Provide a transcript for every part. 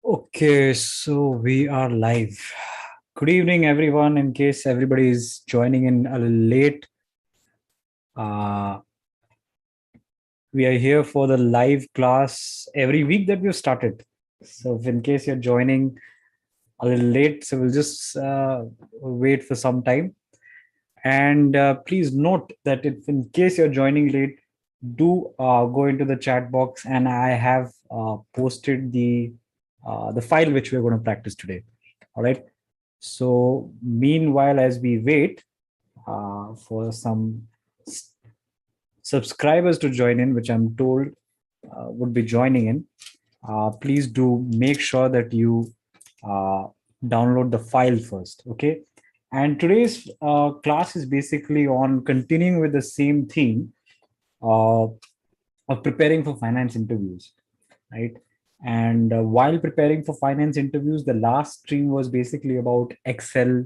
Okay, so we are live. Good evening, everyone. In case everybody is joining in a little late, uh, we are here for the live class every week that we've started. So, if in case you're joining a little late, so we'll just wait for some time. And please note that if in case you're joining late, do go into the chat box, and I have posted the file which we're going to practice today. All right. So meanwhile, as we wait for some subscribers to join in, which I'm told would be joining in, please do make sure that you uh, download the file first. Okay. And today's class is basically on continuing with the same theme uh, of preparing for finance interviews, right? And while preparing for finance interviews, the last stream was basically about Excel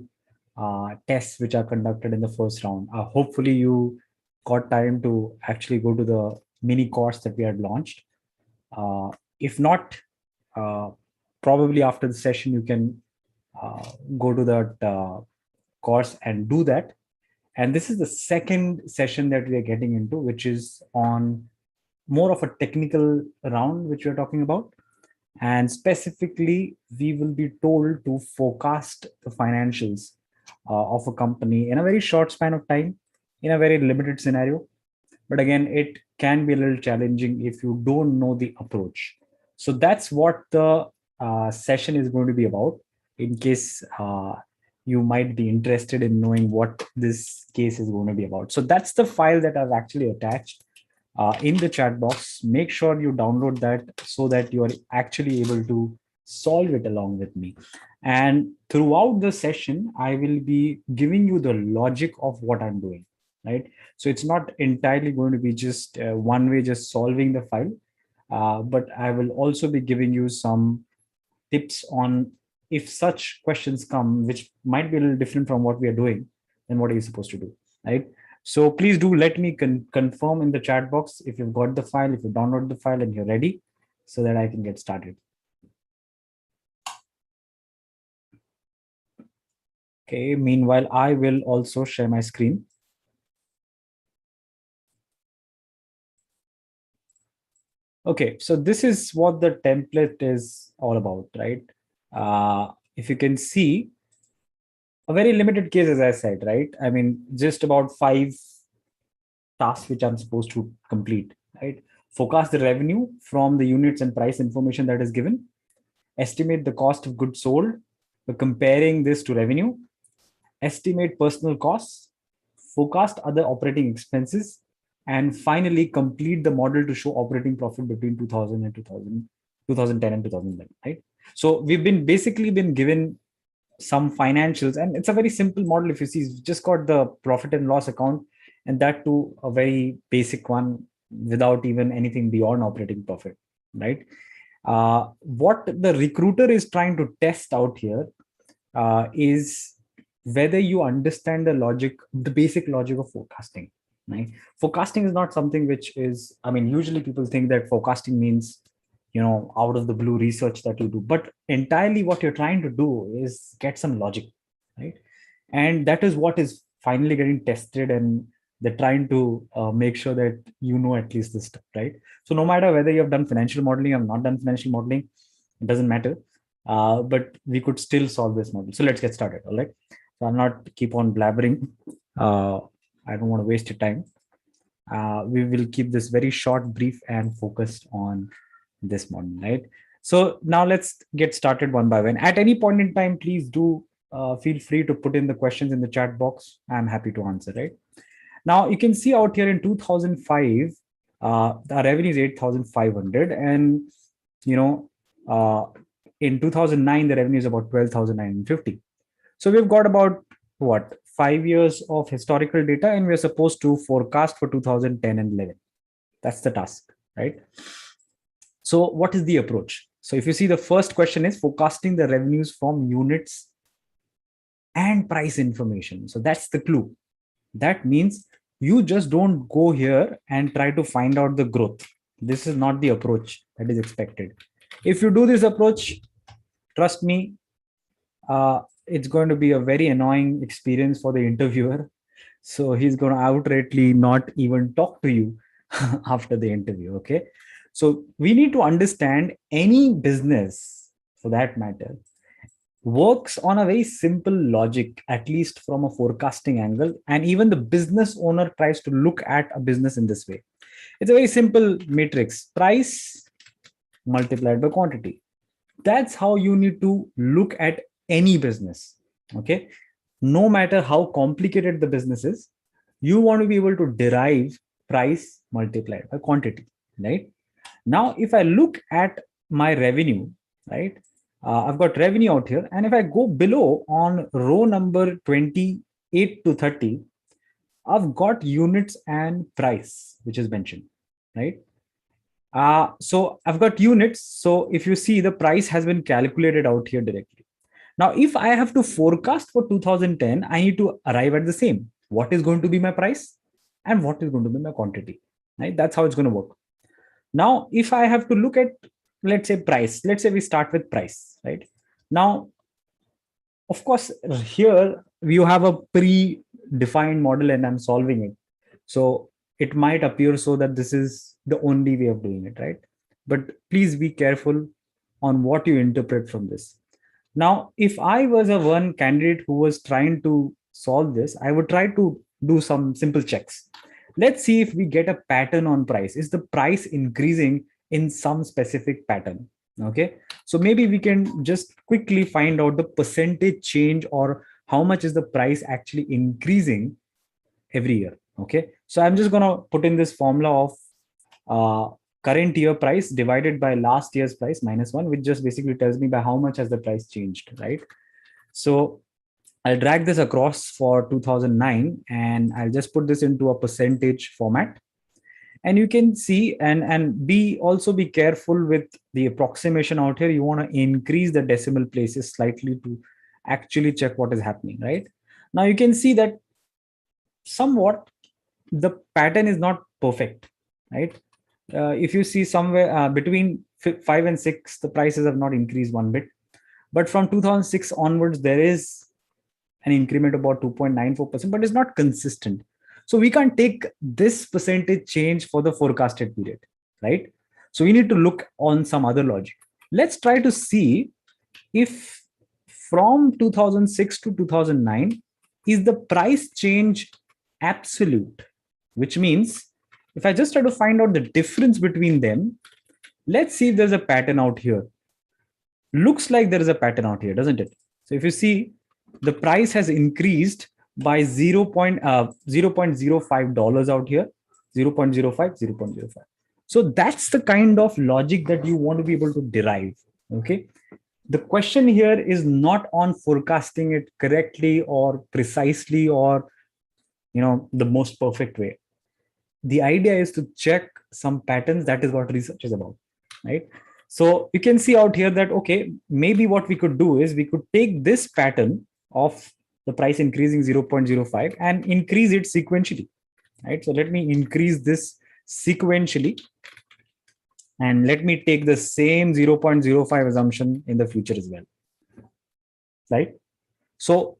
tests which are conducted in the first round. Hopefully, you got time to actually go to the mini course that we had launched. Uh, if not, uh, probably after the session, you can go to that course and do that. And this is the second session that we are getting into, which is on more of a technical round, which we're talking about. And specifically, we will be told to forecast the financials of a company in a very short span of time, in a very limited scenario. But again, it can be a little challenging if you don't know the approach. So that's what the session is going to be about, in case you might be interested in knowing what this case is going to be about. So that's the file that I've actually attached in the chat box. Make sure you download that so that you are actually able to solve it along with me. And throughout the session, I will be giving you the logic of what I'm doing, right? So it's not entirely going to be just one way, just solving the file, but I will also be giving you some tips on if such questions come, which might be a little different from what we are doing, then what are you supposed to do, right? So please do let me confirm in the chat box if you've got the file, if you download the file and you're ready, so that I can get started. Okay, meanwhile, I will also share my screen. Okay, so this is what the template is all about, right? If you can see, a very limited case, as I said, right? I mean, just about 5 tasks which I'm supposed to complete, right? Forecast the revenue from the units and price information that is given, estimate the cost of goods sold, comparing this to revenue, estimate personal costs, forecast other operating expenses, and finally complete the model to show operating profit between 2000 and 2010 and 2011, right? So we've been basically been given some financials, and it's a very simple model. If you see, it's just got the profit and loss account, and that too a very basic one without even anything beyond operating profit, right? What the recruiter is trying to test out here is whether you understand the logic, the basic logic of forecasting, right? Forecasting is not something which is, I mean, usually people think that forecasting means, out of the blue research that you do, but entirely what you're trying to do is get some logic, right? And that is what is finally getting tested, and they're trying to make sure that at least this stuff, right? So no matter whether you have done financial modeling or not done financial modeling, it doesn't matter. But we could still solve this model. So let's get started. All right. So I'll not keep on blabbering. I don't want to waste your time. We will keep this very short, brief, and focused on this model, right? So now let's get started one by one. At any point in time, please do feel free to put in the questions in the chat box. I'm happy to answer, right? Now you can see out here in 2005, the revenue is 8,500, and uh, in 2009 the revenue is about 12,950. So we've got about what 5 years of historical data, and we're supposed to forecast for 2010 and 11. That's the task, right? So what is the approach? So if you see, the first question is forecasting the revenues from units and price information. So that's the clue. That means you just don't go here and try to find out the growth. This is not the approach that is expected. If you do this approach, trust me, it's going to be a very annoying experience for the interviewer. So he's going to outrightly not even talk to you after the interview. Okay. So we need to understand any business, for that matter, works on a very simple logic, at least from a forecasting angle. And even the business owner tries to look at a business in this way. It's a very simple matrix: price multiplied by quantity. That's how you need to look at any business. Okay. No matter how complicated the business is, you want to be able to derive price multiplied by quantity, right? Now, if I look at my revenue, right, I've got revenue out here. And if I go below on row number 28 to 30, I've got units and price, which is mentioned, right? So I've got units. So if you see, the price has been calculated out here directly. Now, if I have to forecast for 2010, I need to arrive at the same. What is going to be my price and what is going to be my quantity, right? That's how it's going to work. Now, if I have to look at, let's say, price, let's say we start with price, right? Now, of course, here you have a pre-defined model and I'm solving it. So it might appear so that this is the only way of doing it, right? But please be careful on what you interpret from this. Now, if I was a one candidate who was trying to solve this, I would try to do some simple checks. Let's see if we get a pattern on price. Is the price increasing in some specific pattern? Okay. So maybe we can just quickly find out the percentage change, or how much is the price actually increasing every year. Okay. So I'm just going to put in this formula of current year price divided by last year's price minus 1, which just basically tells me by how much has the price changed, right? So I'll drag this across for 2009 and I'll just put this into a percentage format. And you can see, and be also be careful with the approximation out here. You want to increase the decimal places slightly to actually check what is happening, right? Now you can see that somewhat the pattern is not perfect, right? If you see somewhere between 5 and 6, the prices have not increased one bit. But from 2006 onwards, there is an increment about 2.94%, but it's not consistent. So we can't take this percentage change for the forecasted period, right? So we need to look on some other logic. Let's try to see if from 2006 to 2009, is the price change absolute, which means if I just try to find out the difference between them, let's see if there's a pattern out here. Looks like there is a pattern out here, doesn't it? So if you see, the price has increased by $0.05 out here, 0.05, 0.05. So that's the kind of logic that you want to be able to derive. Okay. The question here is not on forecasting it correctly or precisely or, the most perfect way. The idea is to check some patterns. That is what research is about, right? So you can see out here that, okay, maybe what we could do is we could take this pattern of the price increasing 0.05 and increase it sequentially, right? So let me increase this sequentially and let me take the same 0.05 assumption in the future as well, right? So,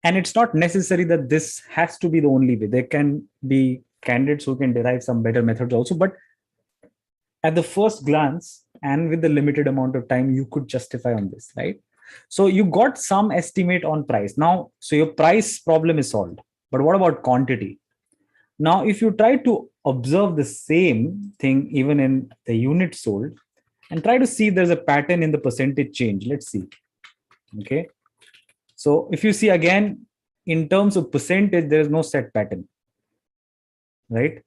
and it's not necessary that this has to be the only way. There can be candidates who can derive some better methods also, but at the first glance and with the limited amount of time, you could justify on this, right? So you got some estimate on price. Now, so your price problem is solved, but what about quantity? Now, if you try to observe the same thing even in the units sold and try to see if there's a pattern in the percentage change, let's see. Okay. So if you see again, in terms of percentage, there is no set pattern, right?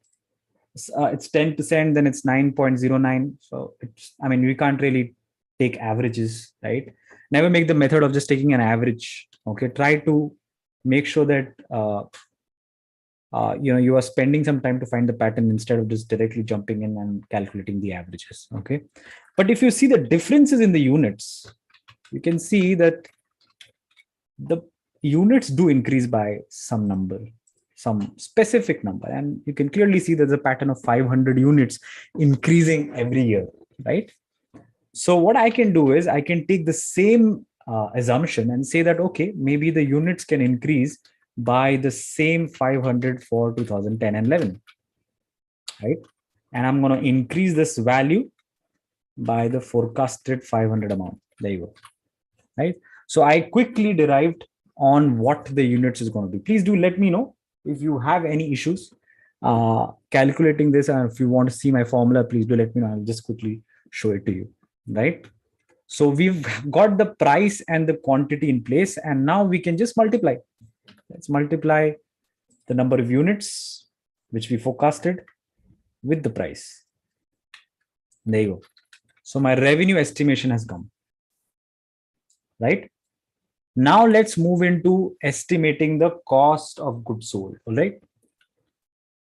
It's 10%, then it's 9.09. So it's, we can't really take averages, right? Never make the method of just taking an average. Okay. Try to make sure that, you are spending some time to find the pattern instead of just directly jumping in and calculating the averages. Okay. But if you see the differences in the units, you can see that the units do increase by some number, some specific number. And you can clearly see there's a pattern of 500 units increasing every year, right? So what I can do is I can take the same assumption and say that, okay, maybe the units can increase by the same 500 for 2010 and 11, right? And I'm going to increase this value by the forecasted 500 amount. There you go, right? So I quickly derived on what the units is going to be. Please do let me know if you have any issues calculating this, and if you want to see my formula, please do let me know. I'll just quickly show it to you, right? So we've got the price and the quantity in place, and now we can just multiply. Let's multiply the number of units which we forecasted with the price. There you go. So my revenue estimation has come, right? Now let's move into estimating the cost of goods sold, all right?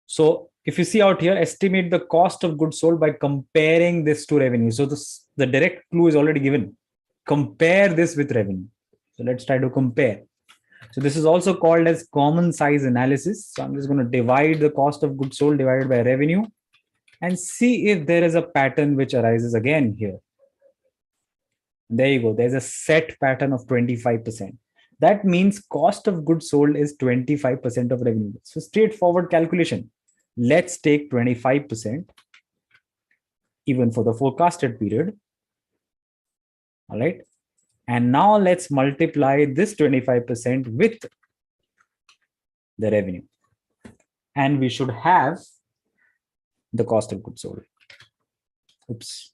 So if you see out here, estimate the cost of goods sold by comparing this to revenue. So the direct clue is already given. Compare this with revenue. So let's try to compare. So this is also called as common size analysis. So I'm just going to divide the cost of goods sold divided by revenue and see if there is a pattern which arises again here. There you go. There's a set pattern of 25%. That means cost of goods sold is 25% of revenue. So straightforward calculation. Let's take 25% even for the forecasted period. All right. And now let's multiply this 25% with the revenue. And we should have the cost of goods sold. Oops.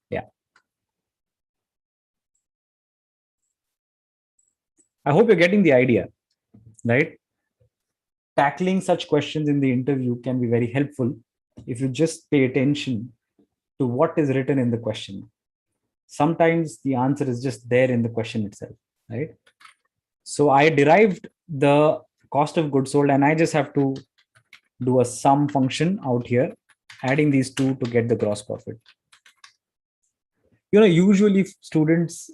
Yeah. I hope you're getting the idea, right? Tackling such questions in the interview can be very helpful if you just pay attention to what is written in the question. Sometimes the answer is just there in the question itself, right? So I derived the cost of goods sold, and I just have to do a sum function out here, adding these two to get the gross profit. Usually students,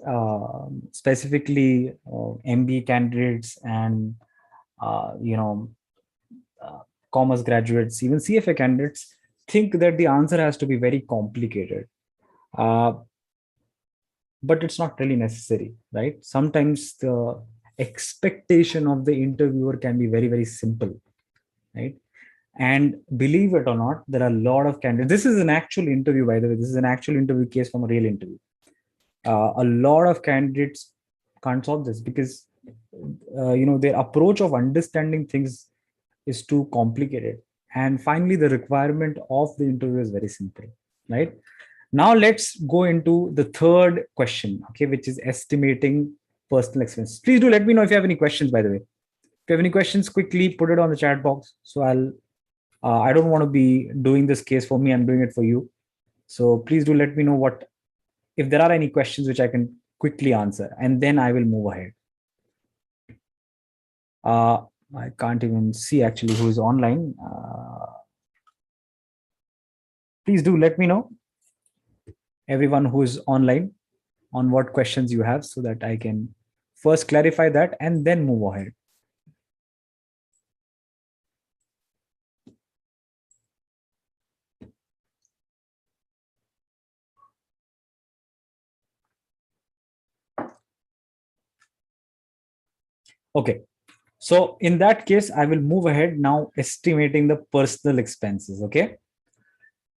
specifically MBA candidates and commerce graduates, even CFA candidates, think that the answer has to be very complicated. But it's not really necessary, right? Sometimes the expectation of the interviewer can be very, very simple, right? And believe it or not, there are a lot of candidates. This is an actual interview, by the way. This is an actual interview case from a real interview. A lot of candidates can't solve this because their approach of understanding things is too complicated. And finally, the requirement of the interview is very simple, right? Now let's go into the third question, okay, which is estimating personal expenses. Please do let me know if you have any questions, by the way. If you have any questions, quickly put it on the chat box. So I don't want to be doing this case for me. I'm doing it for you. So please do let me know if there are any questions which I can quickly answer, and then I will move ahead. I can't even see actually who is online. Please do let me know, everyone who is online, on what questions you have so that I can first clarify that and then move ahead. Okay. So in that case, I will move ahead now, estimating the personal expenses. Okay.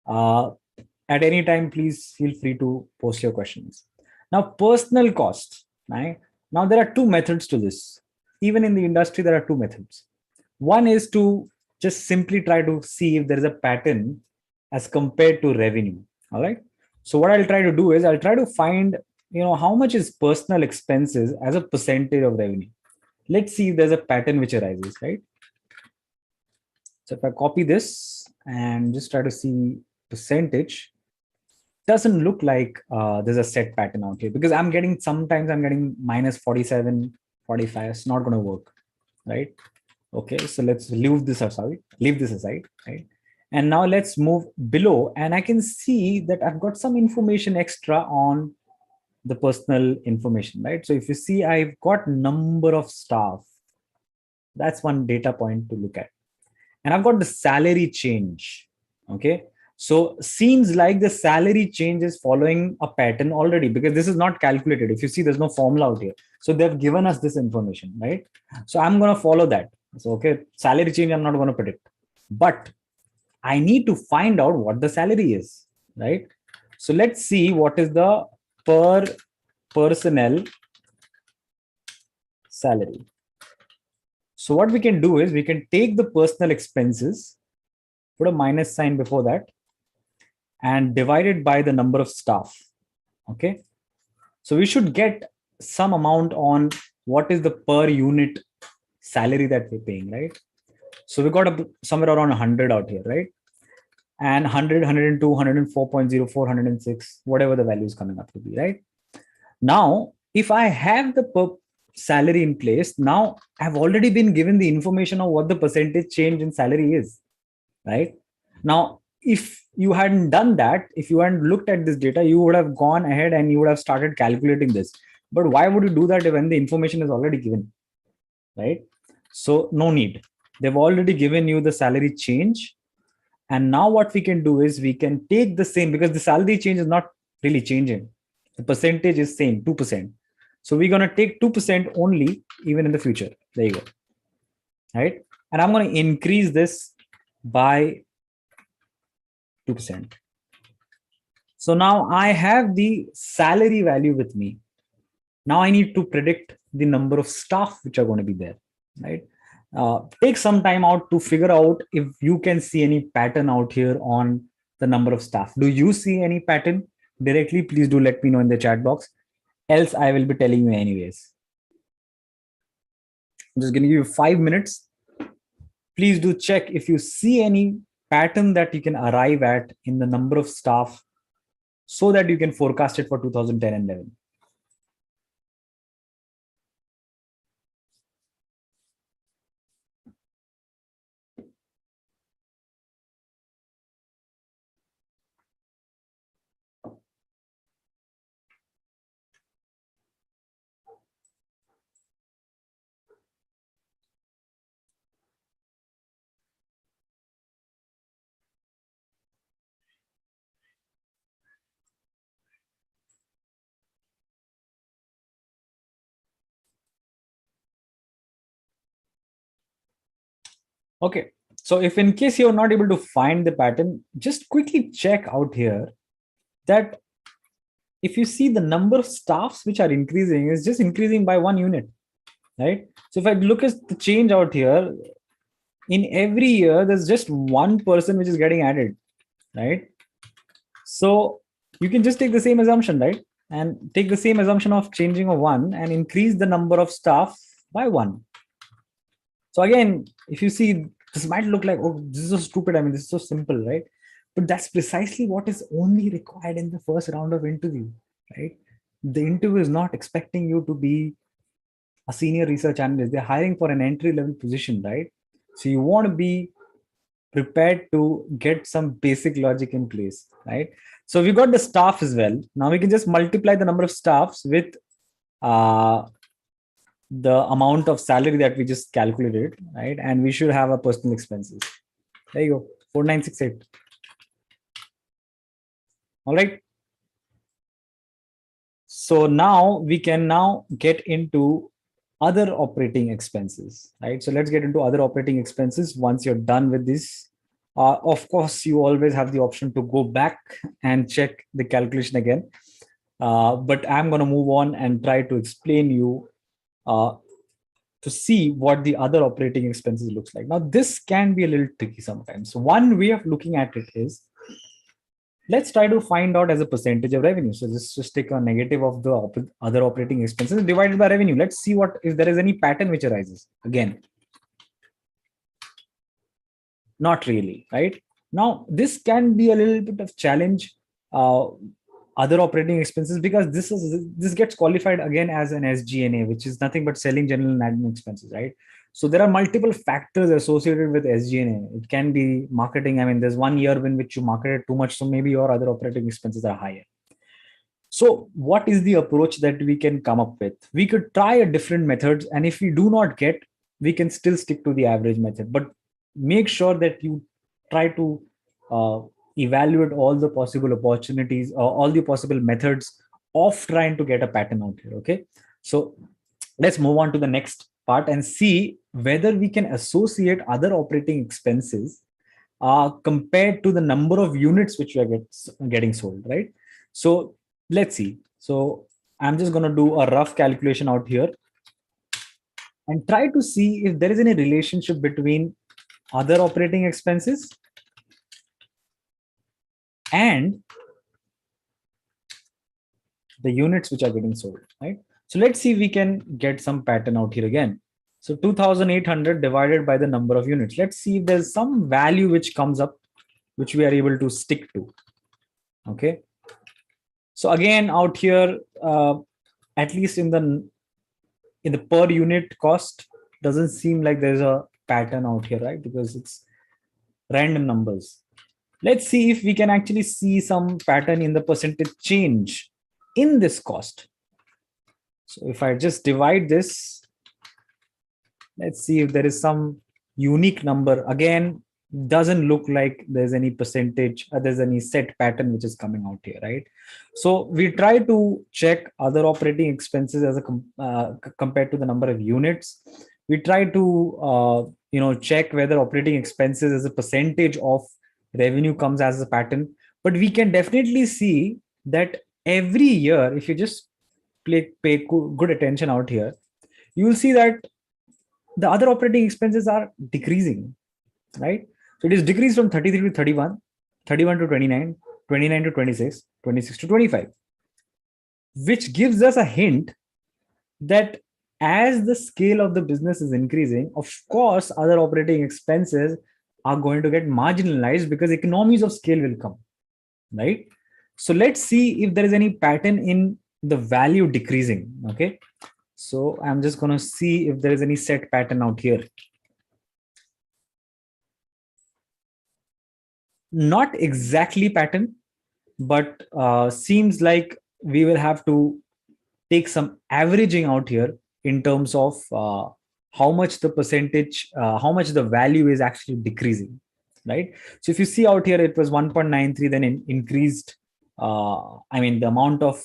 At any time, please feel free to post your questions. Now, personal cost. Right? Now, there are two methods to this. Even in the industry, there are two methods. One is to just simply try to see if there is a pattern as compared to revenue. All right. So what I'll try to do is I'll try to find, how much is personal expenses as a percentage of revenue. Let's see if there's a pattern which arises, right? So if I copy this and just try to see percentage, doesn't look like there's a set pattern out here, because sometimes I'm getting minus 47, 45. It's not going to work, right? Okay, so let's leave this aside, right? And now let's move below, and I can see that I've got some information extra on the personal information, right? So if you see, I've got number of staff. That's one data point to look at. And I've got the salary change. Okay. So seems like the salary change is following a pattern already, because this is not calculated. If you see, there's no formula out here. So they've given us this information, right? So I'm going to follow that. So, okay, salary change, I'm not going to predict, but I need to find out what the salary is, right? So let's see what is the per personnel salary. So what we can do is we can take the personal expenses, put a minus sign before that, and divide it by the number of staff. Okay. So we should get some amount on what is the per unit salary that we're paying, right? So we got somewhere around 100 out here, right? And 100, 102, 104.04, 106, whatever the value is coming up to be, right? Now, if I have the per salary in place, now I've already been given the information of what the percentage change in salary is, right? Now, if you hadn't done that, if you hadn't looked at this data, you would have gone ahead and you would have started calculating this. But why would you do that when the information is already given, right? So no need. They've already given you the salary change. And now what we can do is we can take the same, because the salary change is not really changing. The percentage is same, 2%. So we're going to take 2% only, even in the future. There you go. Right? And I'm going to increase this by 2%. So now I have the salary value with me. Now I need to predict the number of staff which are going to be there, right? Take some time out to figure out if you can see any pattern out here on the number of staff. Do you see any pattern directly? Please do let me know in the chat box. Else I will be telling you anyways. I'm just going to give you 5 minutes. Please do check if you see any pattern that you can arrive at in the number of staff, so that you can forecast it for 2010 and 11. Okay, so if in case you're not able to find the pattern, just quickly check out here that if you see the number of staffs which are increasing is just increasing by 1 unit, right? So if I look at the change out here, in every year, there's just 1 person which is getting added, right? So you can just take the same assumption, right? And take the same assumption of changing of 1 and increase the number of staff by 1. So again, if you see, this might look like, oh, this is so stupid. I mean, this is so simple, right? But that's precisely what is only required in the first round of interview, right? The interview is not expecting you to be a senior research analyst. They're hiring for an entry level position, right? So you want to be prepared to get some basic logic in place, right? So we got the staff as well. Now we can just multiply the number of staffs with the amount of salary that we just calculated, right? And we should have a personal expenses. There you go, 4968. All right. So now we can now get into other operating expenses, right? So let's get into other operating expenses once you're done with this. Of course, you always have the option to go back and check the calculation again. But I'm going to move on and try to explain you to see what the other operating expenses looks like. Now, this can be a little tricky sometimes. So one way of looking at it is, let's try to find out as a percentage of revenue. So just take a negative of the other operating expenses divided by revenue. Let's see what if there is any pattern which arises. Again, not really, right? Now, this can be a little bit of challenge. Other operating expenses, because this gets qualified again as an SG&A, which is nothing but selling, general and admin expenses, right? So there are multiple factors associated with SG&A. It can be marketing. I mean, there's 1 year in which you marketed too much, so maybe your other operating expenses are higher. So what is the approach that we can come up with? We could try a different methods, and if we do not get, we can still stick to the average method. But make sure that you try to evaluate all the possible opportunities or all the possible methods of trying to get a pattern out here. Okay, so let's move on to the next part and see whether we can associate other operating expenses compared to the number of units which we are getting sold, right? So let's see. So I'm just going to do a rough calculation out here and try to see if there is any relationship between other operating expenses and the units which are getting sold, right? So let's see if we can get some pattern out here again. So 2800 divided by the number of units. Let's see if there's some value which comes up, which we are able to stick to. Okay. So again, out here, at least in the per unit cost, doesn't seem like there's a pattern out here, right? Because it's random numbers. Let's see if we can actually see some pattern in the percentage change in this cost. So if I just divide this, let's see if there is some unique number. Again, doesn't look like there's any percentage, there's any set pattern which is coming out here, right? So we try to check other operating expenses as a compared to the number of units. We try to check whether operating expenses as a percentage of revenue comes as a pattern. But we can definitely see that every year, if you just pay good attention out here, you will see that the other operating expenses are decreasing, right? So it is decreased from 33 to 31, 31 to 29, 29 to 26, 26 to 25, which gives us a hint that as the scale of the business is increasing, of course, other operating expenses are going to get marginalized because economies of scale will come, right? So let's see if there is any pattern in the value decreasing. Okay, so I'm just going to see if there is any set pattern out here. Not exactly pattern, but seems like we will have to take some averaging out here in terms of how much the percentage, how much the value is actually decreasing, right? So if you see out here, it was 1.93, then increased. The amount of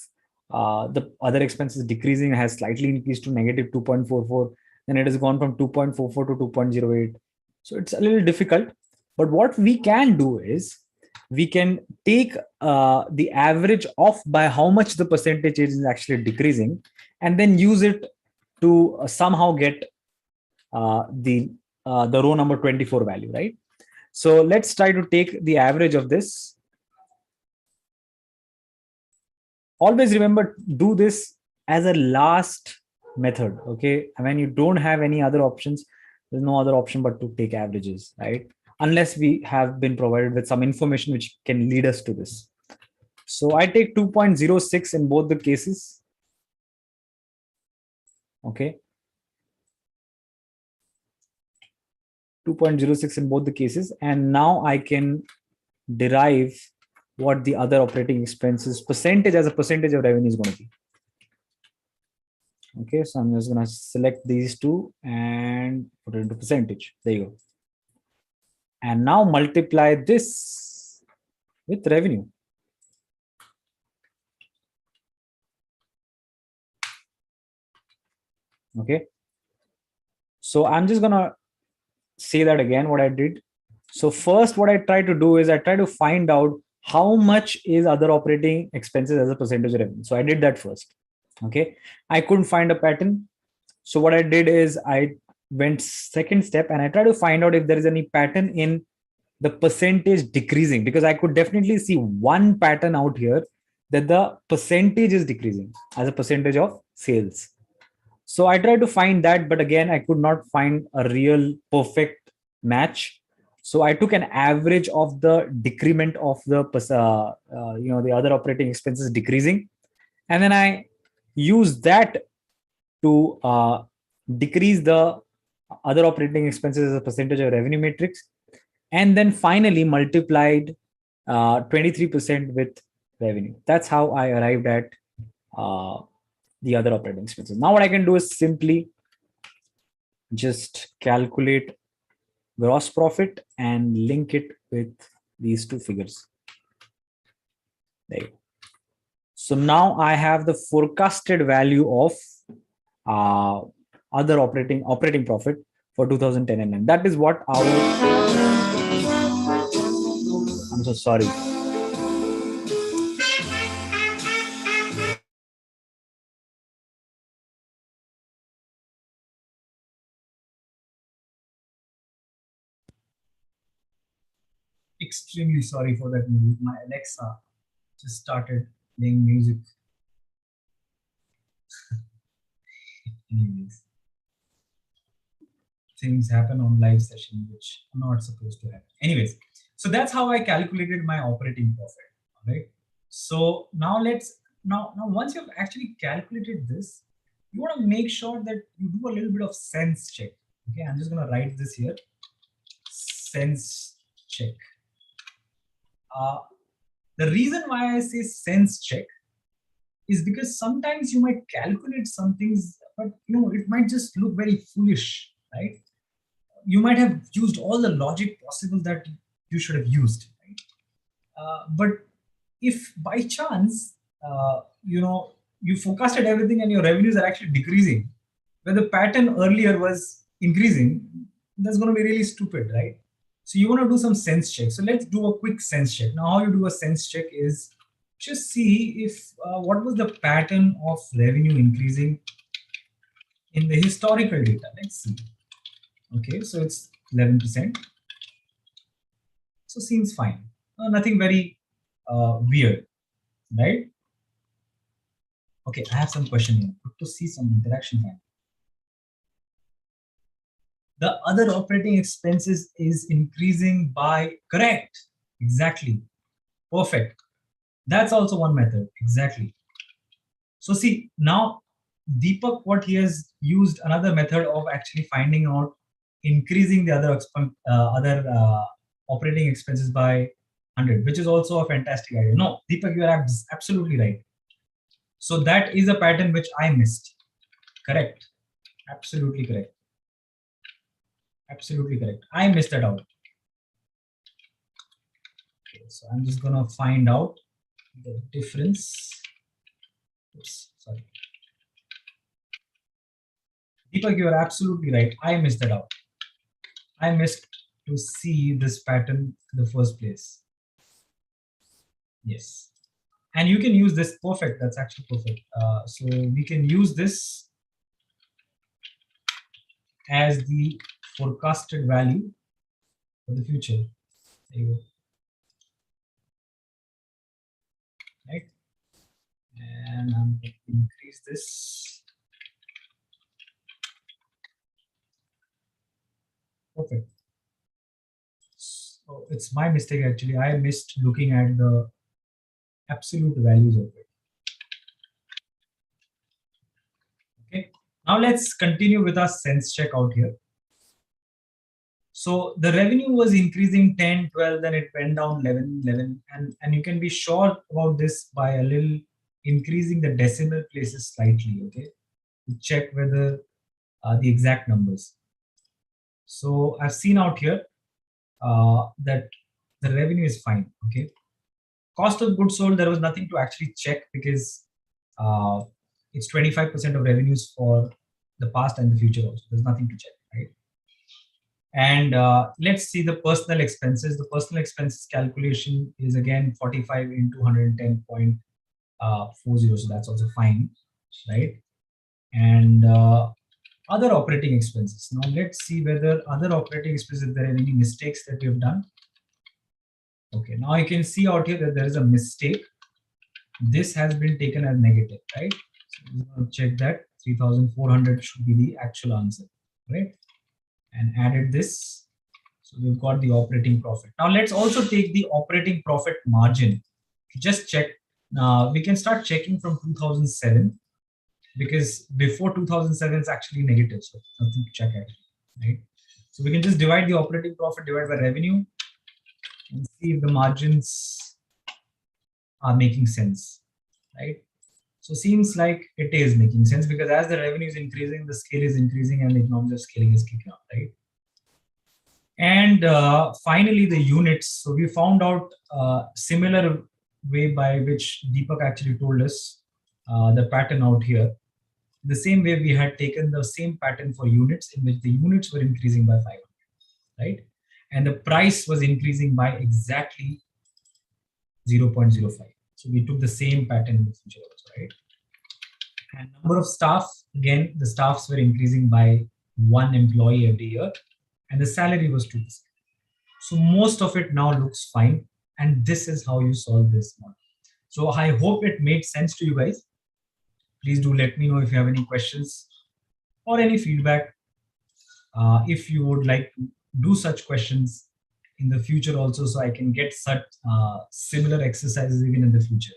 the other expenses decreasing has slightly increased to negative 2.44. Then it has gone from 2.44 to 2.08. So it's a little difficult. But what we can do is we can take the average of by how much the percentage is actually decreasing, and then use it to somehow get the row number 24 value, right? So let's try to take the average of this. Always remember, do this as a last method. Okay, when you don't have any other options, there's no other option but to take averages, right? Unless we have been provided with some information which can lead us to this. So I take 2.06 in both the cases. Okay, 2.06 in both the cases, and now I can derive what the other operating expenses percentage as a percentage of revenue is going to be. Okay, so I'm just going to select these two and put it into percentage. There you go. And now multiply this with revenue. Okay, so I'm just going to say that again, what I did. So first, what I try to do is I try to find out how much is other operating expenses as a percentage of revenue. So I did that first. Okay, I couldn't find a pattern. So what I did is I went second step and I try to find out if there is any pattern in the percentage decreasing, because I could definitely see one pattern out here that the percentage is decreasing as a percentage of sales. So I tried to find that, but again, I could not find a real perfect match. So I took an average of the decrement of the the other operating expenses decreasing, and then I used that to decrease the other operating expenses as a percentage of revenue matrix, and then finally multiplied 23% with revenue. That's how I arrived at the other operating expenses. Now what I can do is simply just calculate gross profit and link it with these two figures. There you go. So now I have the forecasted value of uh, other operating profit for 2010 and 9. That is what our, I'm so sorry. Extremely sorry for that music. My Alexa just started playing music. Anyways, things happen on live session which are not supposed to happen. Anyways, so that's how I calculated my operating profit. All right. So now now once you've actually calculated this, you want to make sure that you do a little bit of sense check. Okay, I'm just gonna write this here. Sense check. The reason why I say sense check is because sometimes you might calculate some things, but it might just look very foolish, right? You might have used all the logic possible that you should have used, right? But if by chance, you forecasted everything and your revenues are actually decreasing, where the pattern earlier was increasing, that's going to be really stupid, right? So you want to do some sense check. So let's do a quick sense check. Now, how you do a sense check is just see if what was the pattern of revenue increasing in the historical data. Let's see. Okay, so it's 11%. So seems fine. Nothing very weird, right? Okay, I have some question here. Good to see some interaction here. The other operating expenses is increasing by, correct, exactly, perfect. That's also one method, exactly. So see, now Deepak, what he has used another method of actually finding out increasing the other operating expenses by 100, which is also a fantastic idea. No, Deepak, you are absolutely right. So that is a pattern which I missed. Correct. Absolutely correct. Absolutely correct. I missed that out. Okay, so I'm just gonna find out the difference. Oops, sorry. Deepak, you are absolutely right. I missed that out. I missed to see this pattern in the first place. Yes. And you can use this, perfect. That's actually perfect. So we can use this as the forecasted value for the future. There you go. Right. And I'm going to increase this. Perfect. So it's my mistake actually. I missed looking at the absolute values of it. Okay. Now let's continue with our sense check out here. So the revenue was increasing 10, 12, then it went down 11, 11. And you can be sure about this by a little increasing the decimal places slightly, okay, to check whether the exact numbers. So I've seen out here that the revenue is fine, okay. Cost of goods sold, there was nothing to actually check because it's 25% of revenues for the past and the future also. There's nothing to check, right? And let's see the personal expenses. The personal expenses calculation is again 45 into 110.40. So that's also fine, right? And other operating expenses. Now let's see whether other operating expenses, if there are any mistakes that we've done. Okay, now you can see out here that there is a mistake. This has been taken as negative, right? So I'm going to check that 3,400 should be the actual answer, right? And added this. So we've got the operating profit. Now let's also take the operating profit margin. Just check. We can start checking from 2007 because before 2007 it's actually negative. So nothing to check actually, right? So we can just divide the operating profit divided by revenue and see if the margins are making sense, right? So seems like it is making sense because as the revenue is increasing, the scale is increasing and the economies of scaling is kicking up, right? And finally, the units. So we found out similar way by which Deepak actually told us the pattern out here. The same way we had taken the same pattern for units in which the units were increasing by 500, right? And the price was increasing by exactly 0.05. So we took the same pattern in the future also, right? And number of staff, again, the staffs were increasing by 1 employee every year, and the salary was 2%. So most of it now looks fine, and this is how you solve this model. So I hope it made sense to you guys. Please do let me know if you have any questions or any feedback. If you would like to do such questions in the future also, so I can get such similar exercises even in the future.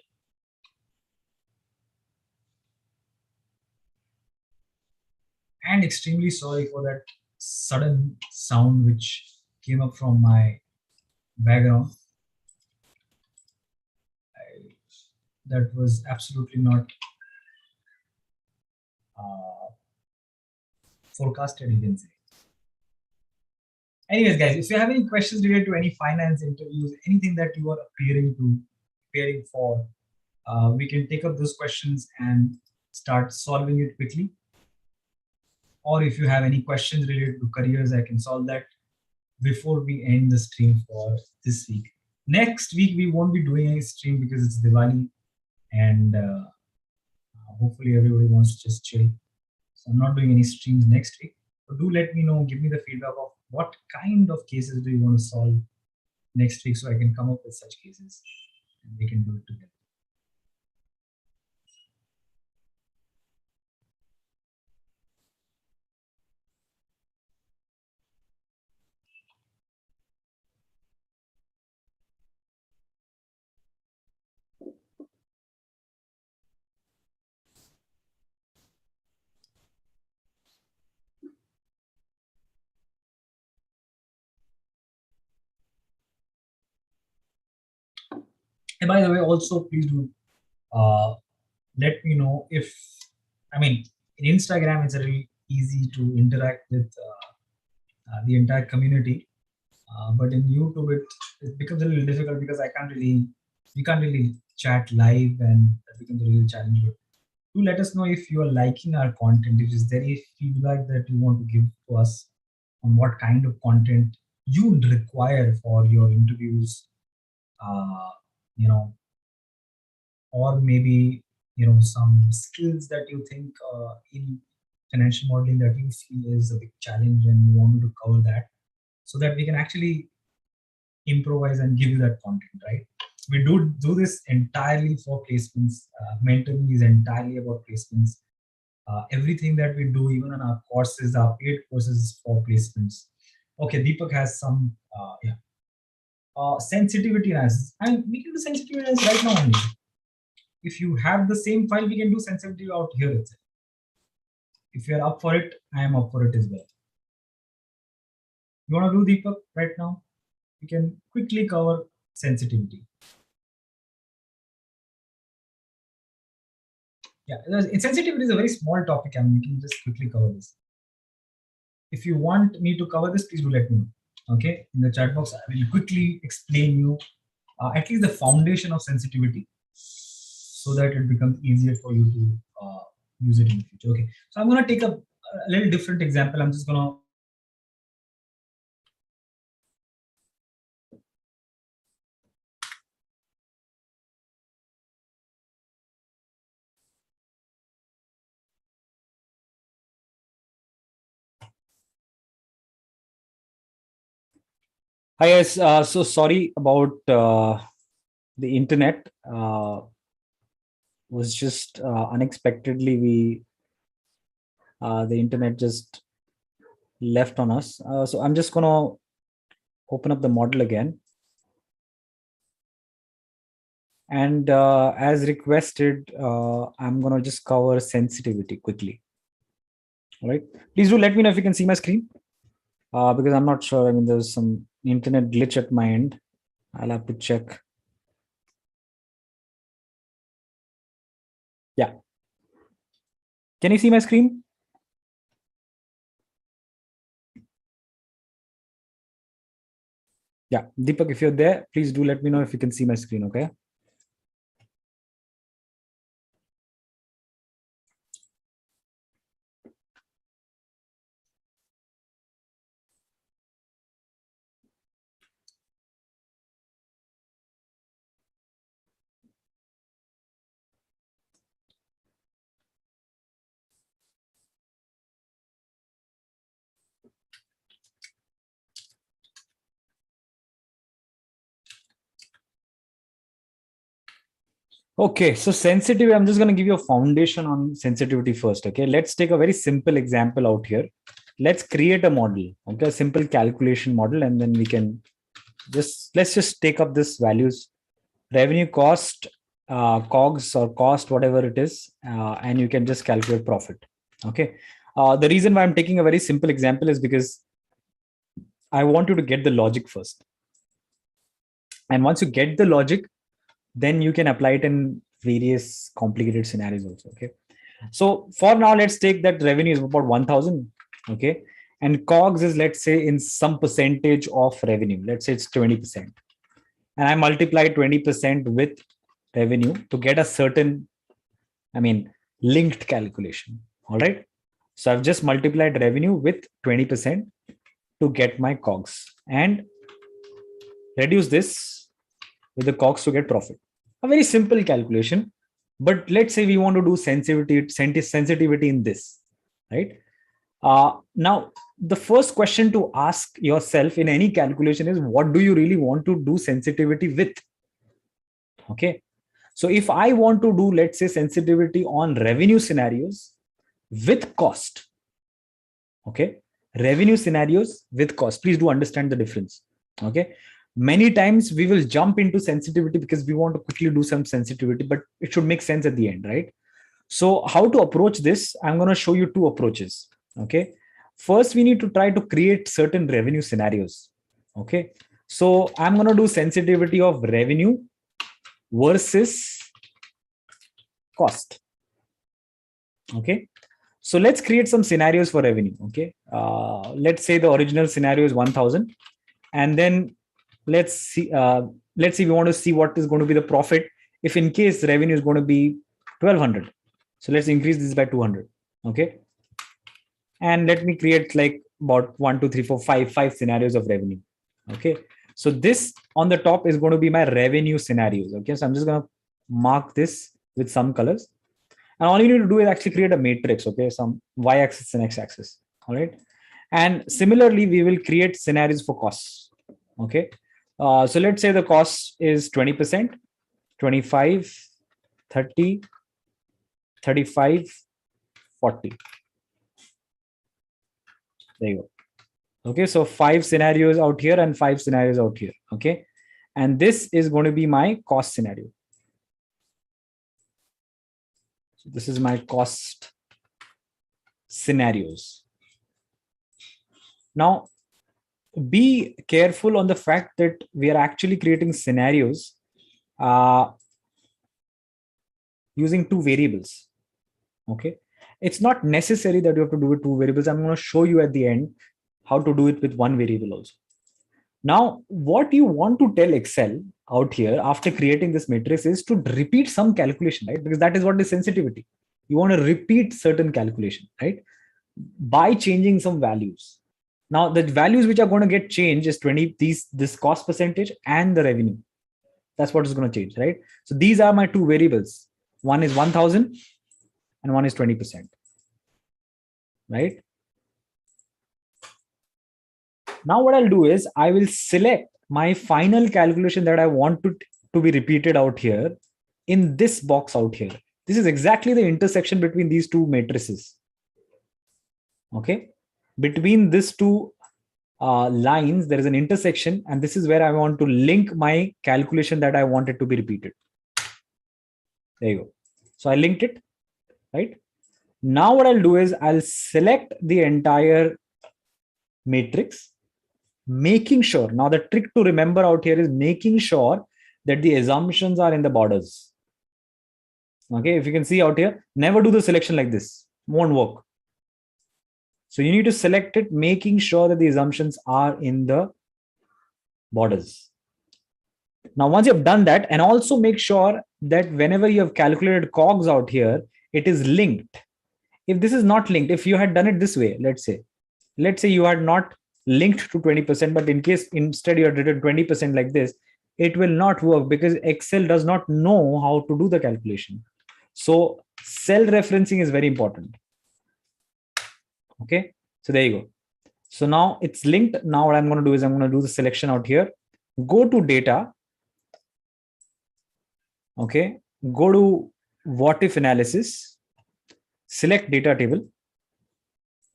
And extremely sorry for that sudden sound which came up from my background. That was absolutely not forecasted, you can say. Anyways, guys, if you have any questions related to any finance interviews, anything that you are preparing for, we can take up those questions and start solving it quickly. Or if you have any questions related to careers, I can solve that before we end the stream for this week. Next week, we won't be doing any stream because it's Diwali, and hopefully everybody wants to just chill. So I'm not doing any streams next week. But do let me know, give me the feedback of what kind of cases do you want to solve next week so I can come up with such cases and we can do it together. And by the way, also please do let me know if, I mean, in Instagram, it's really easy to interact with the entire community. But in YouTube, it becomes a little difficult because we can't really chat live, and that becomes a real challenge. But do let us know if you are liking our content, if there's any feedback that you want to give to us on what kind of content you would require for your interviews, uh, you know, or maybe, some skills that you think in financial modeling that you feel is a big challenge and you want me to cover that so that we can actually improvise and give you that content, right? We do this entirely for placements. Mentoring is entirely about placements. Everything that we do, even on our courses, our paid courses for placements. Okay, Deepak has some, yeah, sensitivity analysis, and we can do sensitivity analysis right now only. If you have the same file, we can do sensitivity out here itself. If you're up for it, I am up for it as well. You want to do Deepak right now? We can quickly cover sensitivity. Yeah, sensitivity is a very small topic, and we can just quickly cover this. If you want me to cover this, please do let me know. Okay, in the chat box, I will quickly explain you at least the foundation of sensitivity so that it becomes easier for you to use it in the future. Okay, so I'm going to take a little different example. I'm just going to Hi guys, so sorry about the internet. Was just unexpectedly the internet just left on us. So I'm just gonna open up the model again, and as requested, I'm gonna just cover sensitivity quickly. All right, please do let me know if you can see my screen, because I'm not sure. I mean, there's some internet glitch at my end. I'll have to check. Yeah. Can you see my screen? Yeah, Deepak, if you're there, please do let me know if you can see my screen, okay? Okay, so sensitivity, I'm just going to give you a foundation on sensitivity first. Okay, let's take a very simple example out here. Let's create a model, okay, a simple calculation model, and then we can let's just take up this values, revenue, cost, COGS or cost, whatever it is, and you can just calculate profit. Okay, the reason why I'm taking a very simple example is because I want you to get the logic first, and once you get the logic, then you can apply it in various complicated scenarios also. Okay, so for now, let's take that revenue is about 1000. Okay, and COGS is, let's say, in some percentage of revenue, let's say it's 20%, and I multiply 20% with revenue to get a certain, I mean, linked calculation. All right, so I've just multiplied revenue with 20% to get my COGS and reduce this with the COGS to get profit. A very simple calculation, but let's say we want to do sensitivity in this, right? Now, the first question to ask yourself in any calculation is, what do you really want to do sensitivity with? Okay, so if I want to do, let's say, sensitivity on revenue scenarios with cost, okay, revenue scenarios with cost, please do understand the difference. Okay, many times we will jump into sensitivity because we want to quickly do some sensitivity, but it should make sense at the end, right? So how to approach this, I'm going to show you two approaches. Okay, first we need to try to create certain revenue scenarios. Okay, so I'm going to do sensitivity of revenue versus cost. Okay, so let's create some scenarios for revenue. Okay, let's say the original scenario is 1000, and then let's see we want to see what is going to be the profit if in case revenue is going to be 1200. So let's increase this by 200. Okay, and let me create like about 1 2 3 4 5 scenarios of revenue. Okay, so this on the top is going to be my revenue scenarios. Okay, so I'm just going to mark this with some colors, and all you need to do is actually create a matrix. Okay, some y-axis and x-axis. All right, and similarly we will create scenarios for costs. Okay, so let's say the cost is 20%, 25, 30, 35, 40. There you go. Okay, so 5 scenarios out here and 5 scenarios out here. Okay, and this is going to be my cost scenario. So this is my cost scenarios. Now, be careful on the fact that we are actually creating scenarios using 2 variables. Okay, it's not necessary that you have to do it 2 variables. I'm going to show you at the end how to do it with 1 variable also. Now, what you want to tell Excel out here after creating this matrix is to repeat some calculation, right? Because that is what is sensitivity. You want to repeat certain calculation, right? By changing some values. Now, the values which are going to get changed is this cost percentage and the revenue. That's what is going to change, right? So these are my 2 variables. One is 1000 and one is 20%, right? Now what I'll do is I will select my final calculation that I want to be repeated out here in this box out here. This is exactly the intersection between these 2 matrices. Okay, between these 2 lines, there is an intersection, and this is where I want to link my calculation that I wanted to be repeated. There you go. So I linked it, right? Now what I'll do is I'll select the entire matrix, making sure, now the trick to remember out here is making sure that the assumptions are in the borders. Okay, if you can see out here, never do the selection like this, won't work. So you need to select it, making sure that the assumptions are in the borders. Now, once you have done that, and also make sure that whenever you have calculated COGS out here, it is linked. If this is not linked, if you had done it this way, let's say you had not linked to 20%, but in case instead you had written 20% like this, it will not work because Excel does not know how to do the calculation. So cell referencing is very important. Okay, so there you go. So now it's linked. Now what I'm going to do is I'm going to do the selection out here. Go to data. Okay, go to what if analysis, select data table.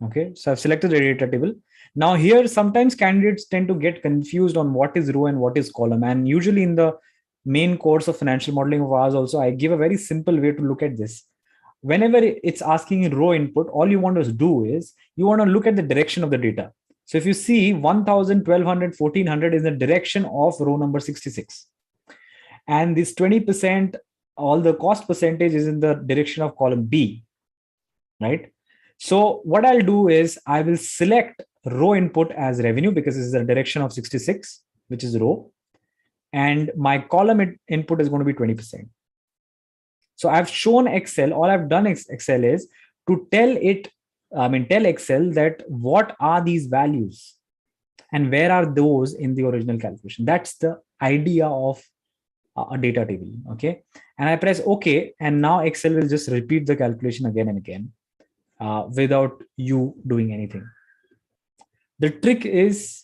Okay, so I've selected the data table. Now here, sometimes candidates tend to get confused on what is row and what is column. And usually in the main course of financial modeling of ours also, I give a very simple way to look at this. Whenever it's asking in row input, all you want to do is you want to look at the direction of the data. So if you see 1000, 1200, 1400 is the direction of row number 66. And this 20%, all the cost percentage is in the direction of column B, right? So what I'll do is I will select row input as revenue because this is the direction of 66, which is row. And my column input is going to be 20%. So I've shown Excel, all I've done Excel is to tell Excel that what are these values and where are those in the original calculation. That's the idea of a data table. Okay. And I press OK. And now Excel will just repeat the calculation again and again without you doing anything. The trick is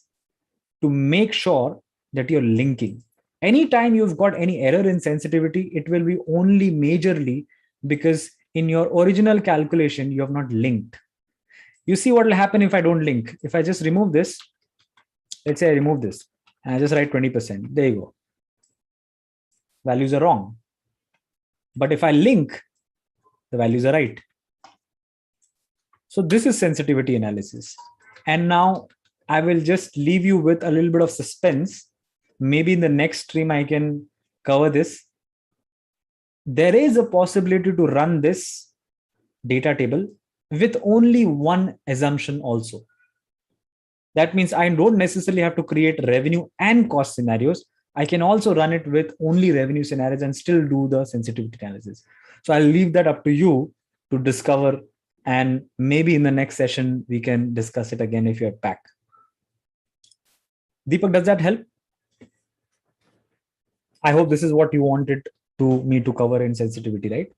to make sure that you're linking. Anytime you've got any error in sensitivity, it will be only majorly because in your original calculation, you have not linked. You see what will happen if I don't link. If I just remove this, let's say I remove this and I just write 20%. There you go. Values are wrong. But if I link, the values are right. So this is sensitivity analysis. And now I will just leave you with a little bit of suspense. Maybe in the next stream, I can cover this. There is a possibility to run this data table with only one assumption also. That means I don't necessarily have to create revenue and cost scenarios. I can also run it with only revenue scenarios and still do the sensitivity analysis. So I'll leave that up to you to discover. And maybe in the next session, we can discuss it again if you're back. Deepak, does that help? I hope this is what you wanted me to cover in sensitivity, right?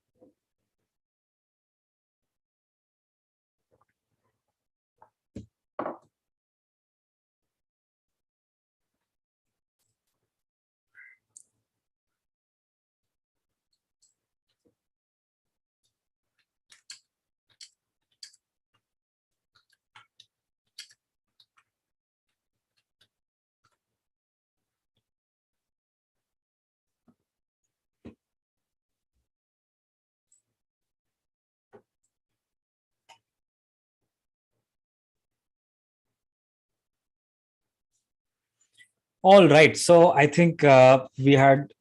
All right. So I think we had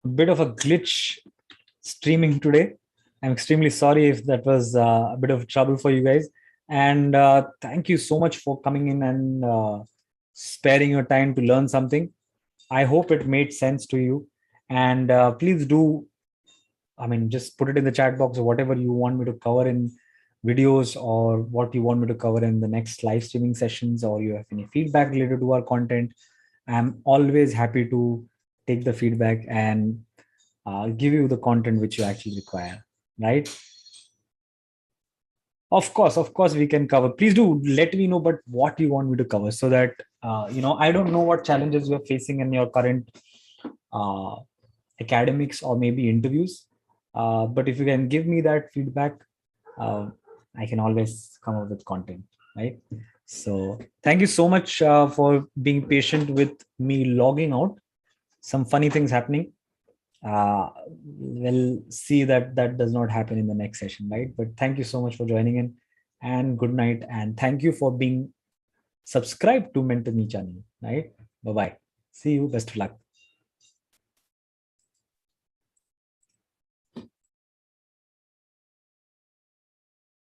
a bit of a glitch streaming today. I'm extremely sorry if that was a bit of trouble for you guys. And thank you so much for coming in and sparing your time to learn something. I hope it made sense to you. And please do, just put it in the chat box or whatever you want me to cover in videos or what you want me to cover in the next live streaming sessions, or you have any feedback related to our content. I'm always happy to take the feedback and give you the content which you actually require, right? Of course, we can cover. Please do let me know, but what you want me to cover so that, I don't know what challenges you're facing in your current academics or maybe interviews. But if you can give me that feedback, I can always come up with content, right? So thank you so much for being patient with me logging out. Some funny things happening. We'll see that does not happen in the next session, right? But thank you so much for joining in, and good night. And thank you for being subscribed to Mentor Me channel, right? Bye-bye. See you. Best of luck.